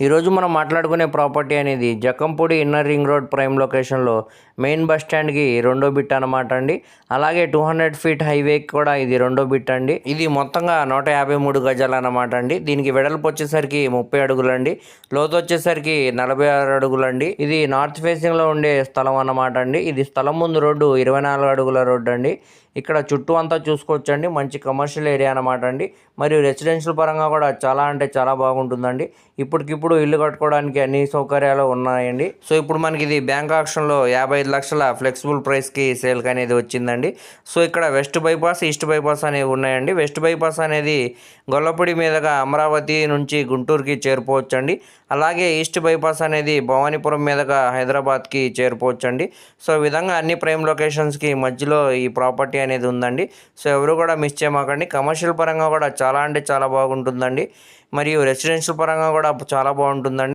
ఈరోజు మనం మాట్లాడుకునే ప్రాపర్టీ అనేది Jakkampudi inner ring road prime లొకేషన్లో మెయిన్ బస్ స్టాండ్కి రెండో బిట్ అనమాట అండి. అలాగే 200 ఫీట్ హైవేకి కూడా ఇది రెండో బిట్ అండి. ఇది మొత్తంగా 153 గజాలు అనమాట అండి. దీనికి వెడల్పు వచ్చేసరికి 30 అడుగులండి, లోతు వచ్చేసరికి 46 అడుగులండి. ఇది నార్త్ ఫేసింగ్లో ఉండే స్థలం అన్నమాట అండి. ఇది స్థలం ముందు రోడ్డు 24 అడుగుల రోడ్డు అండి. ఇక్కడ చుట్టూ అంతా చూసుకోవచ్చండి, మంచి కమర్షియల్ ఏరియా అనమాట అండి. మరియు రెసిడెన్షియల్ పరంగా కూడా చాలా అంటే చాలా బాగుంటుందండి. ఇప్పటికిప్పుడు ఇల్లు కట్టుకోవడానికి అన్ని సౌకర్యాలు ఉన్నాయండి. సో ఇప్పుడు మనకి ఇది బ్యాంక్ ఆక్షన్లో 55 లక్షల ఫ్లెక్సిబుల్ ప్రైస్కి సేల్కి అనేది వచ్చిందండి. సో ఇక్కడ వెస్ట్ బైపాస్, ఈస్ట్ బైపాస్ అనేవి ఉన్నాయండి. వెస్ట్ బైపాస్ అనేది గొల్లపూడి మీదుగా అమరావతి నుంచి గుంటూరుకి చేరుకోవచ్చండి. అలాగే ఈస్ట్ బైపాస్ అనేది భవానీపురం మీదుగా హైదరాబాద్కి చేరుకోవచ్చండి. సో ఈ విధంగా అన్ని ప్రైమ్ లొకేషన్స్కి మధ్యలో ఈ ప్రాపర్టీ అనేది ఉందండి. సో ఎవరు కూడా మిస్ చేయమాకండి. కమర్షియల్ పరంగా కూడా చాలా అంటే చాలా బాగుంటుందండి. మరియు రెసిడెన్షియల్ పరంగా కూడా చాలా బాగుంటుందండి.